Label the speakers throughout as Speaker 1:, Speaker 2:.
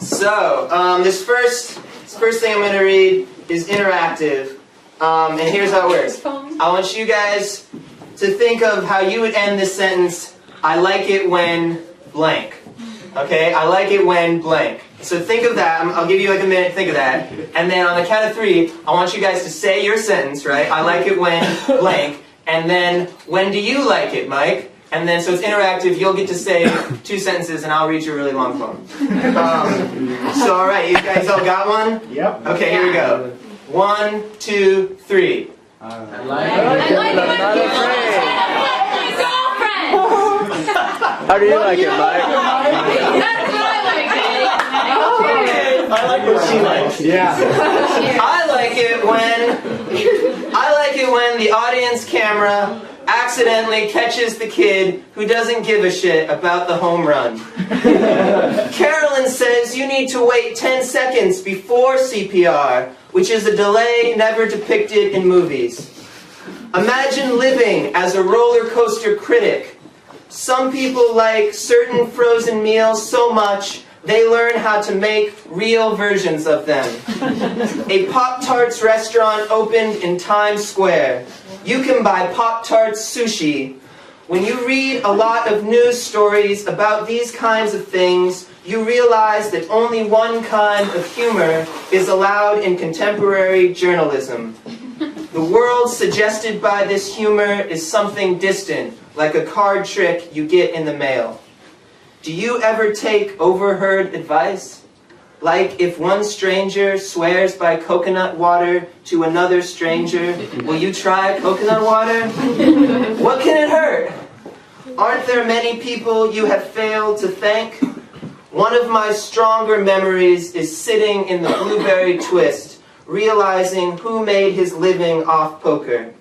Speaker 1: So, this first thing I'm going to read is interactive, and here's how it works. I want you guys to think of how you would end this sentence. I like it when blank. Okay, I like it when blank. So think of that. I'll give you like a minute to think of that. And then on the count of 3, I want you guys to say your sentence, right? I like it when blank. And then, when do you like it, Mike? And then, so it's interactive. You'll get to say 2 sentences, and I'll read you a really long poem. So, all right, you guys all got one?
Speaker 2: Yep.
Speaker 1: Okay, here we go. 1, 2, 3.
Speaker 2: I
Speaker 3: like it when
Speaker 4: How do you like it, Mike?
Speaker 3: That's what I like it.
Speaker 2: like what she likes. Yeah.
Speaker 1: I like it when the audience camera accidentally catches the kid who doesn't give a shit about the home run. Carolyn says you need to wait 10 seconds before CPR, which is a delay never depicted in movies. Imagine living as a roller coaster critic. Some people like certain frozen meals so much they learn how to make real versions of them. A Pop-Tarts restaurant opened in Times Square. You can buy Pop-Tarts sushi. When you read a lot of news stories about these kinds of things, you realize that only one kind of humor is allowed in contemporary journalism. The world suggested by this humor is something distant, like a card trick you get in the mail. Do you ever take overheard advice? Like if one stranger swears by coconut water to another stranger, will you try coconut water? What can it hurt? Aren't there many people you have failed to thank? One of my stronger memories is sitting in the Blueberry Twist, realizing who made his living off poker.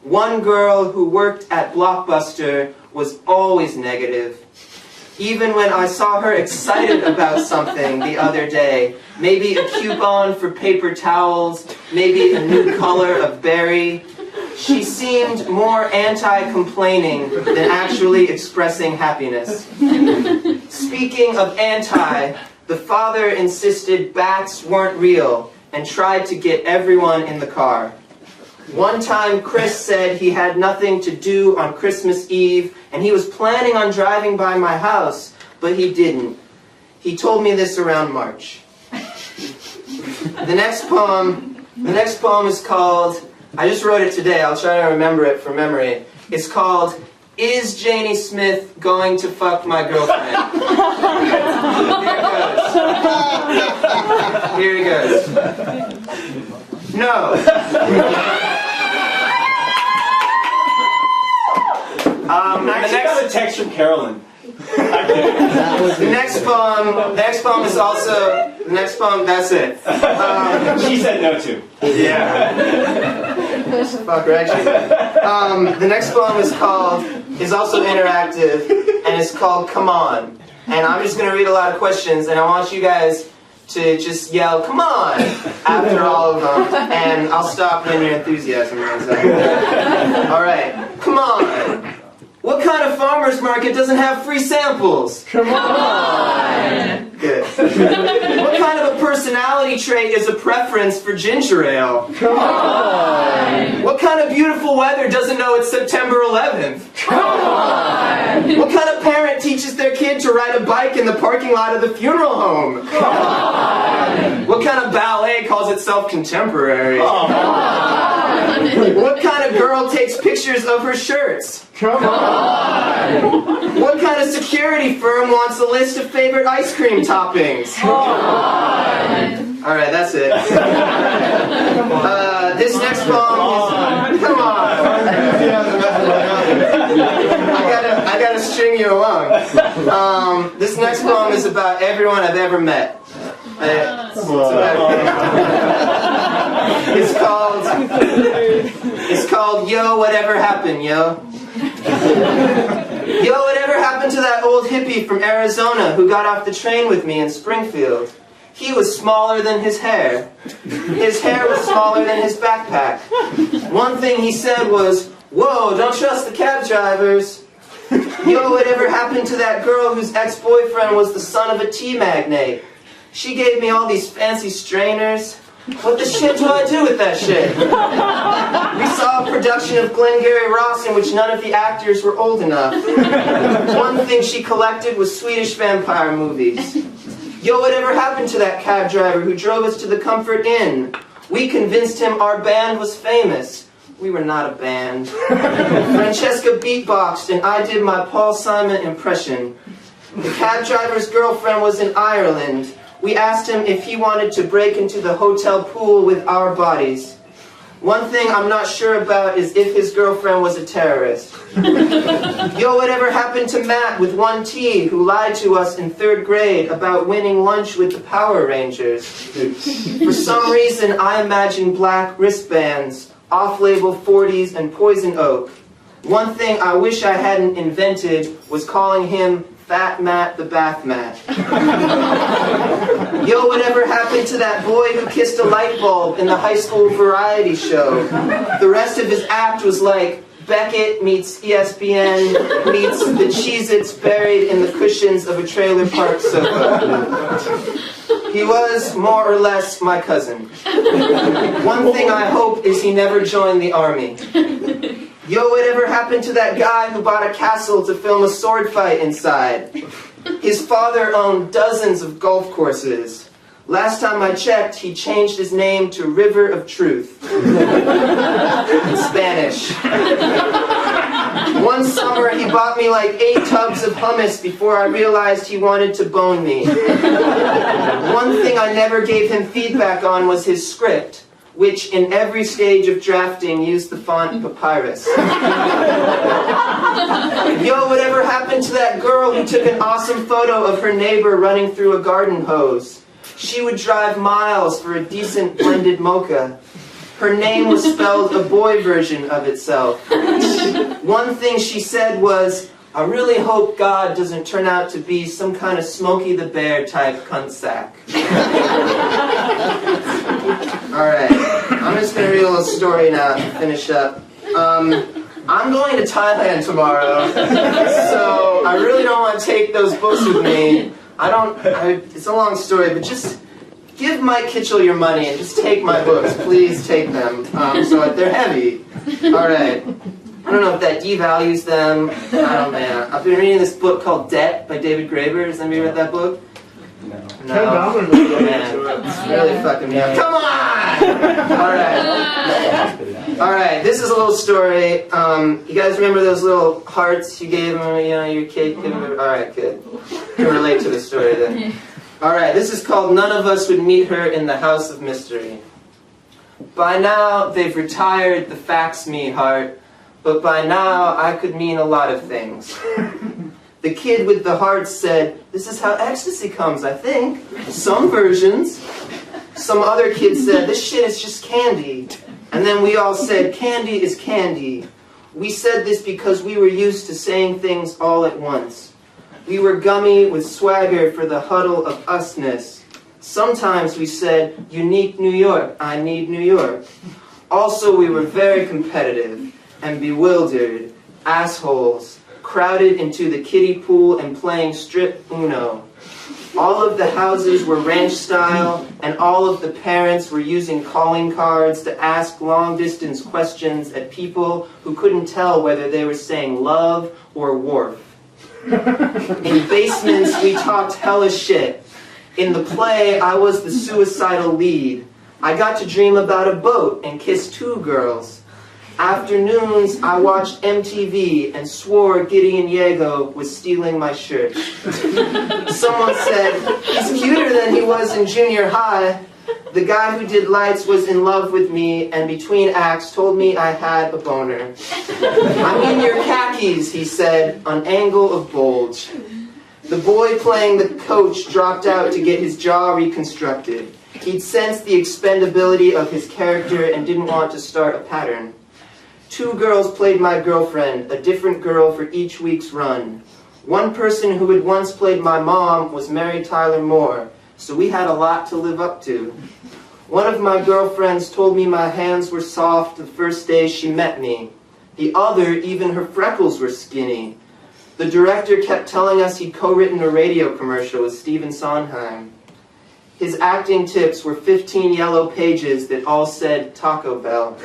Speaker 1: One girl who worked at Blockbuster was always negative. Even when I saw her excited about something the other day, maybe a coupon for paper towels, maybe a new color of berry, she seemed more anti-complaining than actually expressing happiness. Speaking of anti, the father insisted bats weren't real and tried to get everyone in the car. One time Chris said he had nothing to do on Christmas Eve and he was planning on driving by my house, but he didn't. He told me this around March. The next poem is called, I just wrote it today, I'll try to remember it from memory. It's called, Is Janey Smith Going to Fuck My Girlfriend? Here it goes. No.
Speaker 2: I got a text from Carolyn.
Speaker 1: The next poem is also, that's it.
Speaker 2: She said no to.
Speaker 1: Yeah. Fuck, right? The next poem is also interactive, and it's called Come On. And I'm just going to read a lot of questions, and I want you guys to just yell, come on, after all of them, and I'll stop when your enthusiasm runs out. Alright, come on. What kind of farmer's market doesn't have free samples? Come on! Good. What kind of a personality trait is a preference for ginger ale? Come on! What kind of beautiful weather doesn't know it's September 11th? Come on! What kind of parent teaches their kid to ride a bike in the parking lot of the funeral home? Come on! What kind of ballet calls itself contemporary? Come on! What kind of girl takes pictures of her shirts? Come on! What kind of security firm wants a list of favorite ice cream toppings? Come on! Alright, that's it. This next poem is... Come on! I gotta string you along. This next poem is about everyone I've ever met. It's called Yo, Whatever Happened, Yo? Yo, whatever happened to that old hippie from Arizona who got off the train with me in Springfield? He was smaller than his hair. His hair was smaller than his backpack. One thing he said was, whoa, don't trust the cab drivers. Yo, whatever happened to that girl whose ex-boyfriend was the son of a tea magnate? She gave me all these fancy strainers. What the shit do I do with that shit? We saw a production of Glengarry Ross in which none of the actors were old enough. One thing she collected was Swedish vampire movies. Yo, whatever happened to that cab driver who drove us to the Comfort Inn? We convinced him our band was famous. We were not a band. Francesca beatboxed and I did my Paul Simon impression. The cab driver's girlfriend was in Ireland. We asked him if he wanted to break into the hotel pool with our bodies. One thing I'm not sure about is if his girlfriend was a terrorist. Yo, whatever happened to Matt with 1T who lied to us in 3rd grade about winning lunch with the Power Rangers? For some reason, I imagined black wristbands, off-label 40s, and poison oak. One thing I wish I hadn't invented was calling him Fat Matt the Bath Mat. Yo, whatever happened to that boy who kissed a light bulb in the high school variety show? The rest of his act was like Beckett meets ESPN meets the Cheez-Its buried in the cushions of a trailer park sofa. He was, more or less, my cousin. One thing I hope is he never joined the army. Yo, whatever happened to that guy who bought a castle to film a sword fight inside? His father owned dozens of golf courses. Last time I checked, he changed his name to River of Truth. In Spanish. One summer, he bought me like 8 tubs of hummus before I realized he wanted to bone me. One thing I never gave him feedback on was his script, which in every stage of drafting used the font Papyrus. Yo, whatever happened to that girl who took an awesome photo of her neighbor running through a garden hose? She would drive miles for a decent blended mocha. Her name was spelled a boy version of itself. One thing she said was, I really hope God doesn't turn out to be some kind of Smokey the Bear type cunt sack. Alright, I'm just going to read a little story now to finish up. I'm going to Thailand tomorrow, so I really don't want to take those books with me. It's a long story, but just give Mike Kitchell your money and just take my books. Please take them. So they're heavy. Alright. I don't know if that devalues them. I don't know. I've been reading this book called Debt by David Graeber. Has anybody read that book? No. Man, it's really fucking me up. Come on! Alright, this is a little story. You guys remember those little hearts you gave them, your kid? Alright, good. Can relate to the story then. Alright, this is called None of Us Would Meet Her in the House of Mystery. By now, they've retired the fax me heart, but by now, I could mean a lot of things. The kid with the heart said, this is how ecstasy comes, I think. Some versions. Some other kid said, this shit is just candy. And then we all said, candy is candy. We said this because we were used to saying things all at once. We were gummy with swagger for the huddle of usness. Sometimes we said, unique New York, I need New York. Also, we were very competitive and bewildered, assholes, crowded into the kiddie pool and playing strip Uno. All of the houses were ranch style, and all of the parents were using calling cards to ask long-distance questions at people who couldn't tell whether they were saying love or wharf. In basements, we talked hella shit. In the play, I was the suicidal lead. I got to dream about a boat and kiss 2 girls. Afternoons, I watched MTV and swore Gideon Yago was stealing my shirt. Someone said, he's cuter than he was in junior high. The guy who did lights was in love with me, and between acts told me I had a boner. I'm in your khakis, he said, on angle of bulge. The boy playing the coach dropped out to get his jaw reconstructed. He'd sensed the expendability of his character and didn't want to start a pattern. 2 girls played my girlfriend, a different girl for each week's run. One person who had once played my mom was Mary Tyler Moore, so we had a lot to live up to. One of my girlfriends told me my hands were soft the first day she met me. The other, even her freckles were skinny. The director kept telling us he'd co-written a radio commercial with Stephen Sondheim. His acting tips were 15 yellow pages that all said Taco Bell.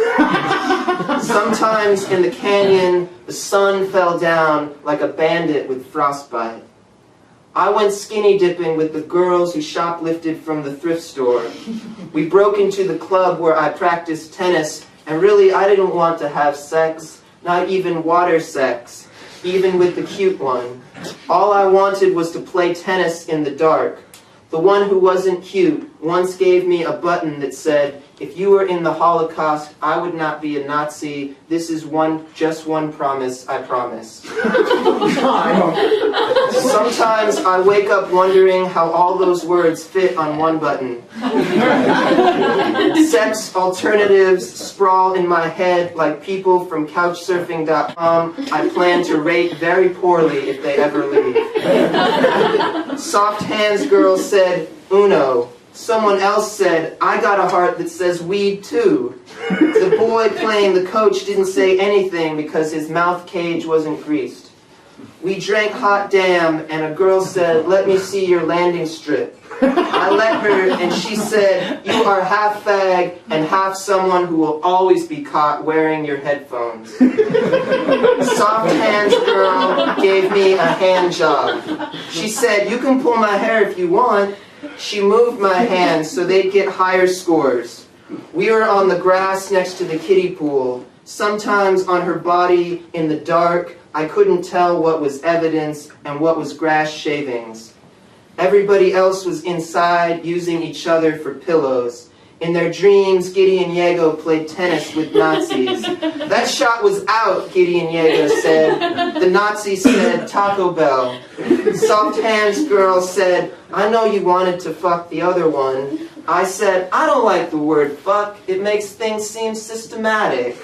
Speaker 1: Sometimes in the canyon, the sun fell down like a bandit with frostbite. I went skinny dipping with the girls who shoplifted from the thrift store. We broke into the club where I practiced tennis, and really I didn't want to have sex, not even water sex, even with the cute one. All I wanted was to play tennis in the dark. The one who wasn't cute once gave me a button that said, "If you were in the Holocaust, I would not be a Nazi. This is just one promise, I promise." Sometimes I wake up wondering how all those words fit on one button. Sex alternatives sprawl in my head like people from Couchsurfing.com I plan to rate very poorly if they ever leave. Soft Hands Girl said, "Uno." Someone else said, "I got a heart that says weed too." The boy playing the coach didn't say anything because his mouth cage wasn't greased. We drank hot damn, and a girl said, "Let me see your landing strip." I let her, and she said, "You are half fag and half someone who will always be caught wearing your headphones." Soft Hands Girl gave me a hand job. She said, "You can pull my hair if you want." She moved my hands so they'd get higher scores. We were on the grass next to the kiddie pool. Sometimes on her body, in the dark, I couldn't tell what was evidence and what was grass shavings. Everybody else was inside using each other for pillows. In their dreams, Gideon Yago played tennis with Nazis. "That shot was out," Gideon Yago said. The Nazi said, "Taco Bell." Soft Hands Girl said, "I know you wanted to fuck the other one." I said, "I don't like the word fuck. It makes things seem systematic."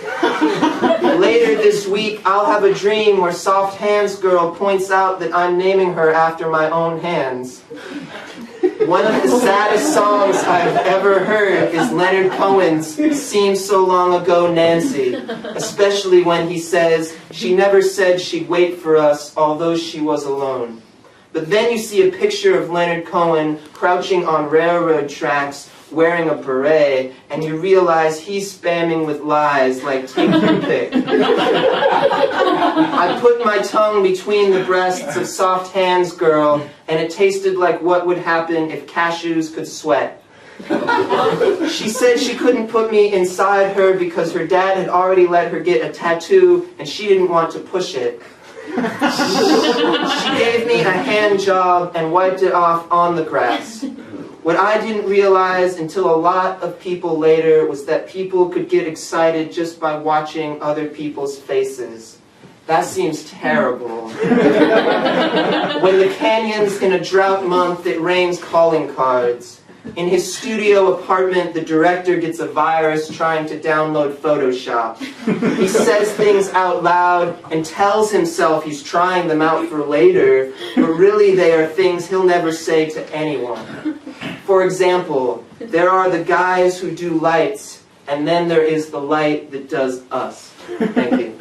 Speaker 1: Later this week, I'll have a dream where Soft Hands Girl points out that I'm naming her after my own hands. One of the saddest songs I've ever heard is Leonard Cohen's "Seems So Long Ago, Nancy," especially when he says, "She never said she'd wait for us, although she was alone." But then you see a picture of Leonard Cohen crouching on railroad tracks wearing a beret, and you realize he's spamming with lies like "take your pick." I put my tongue between the breasts of Soft Hands Girl, and it tasted like what would happen if cashews could sweat. She said she couldn't put me inside her because her dad had already let her get a tattoo, and she didn't want to push it. She gave me a hand job and wiped it off on the grass. What I didn't realize until a lot of people later was that people could get excited just by watching other people's faces. That seems terrible. When the canyon's in a drought month, it rains calling cards. In his studio apartment, the director gets a virus trying to download Photoshop. He says things out loud and tells himself he's trying them out for later, but really they are things he'll never say to anyone. For example, there are the guys who do lights, and then there is the light that does us. Thank you.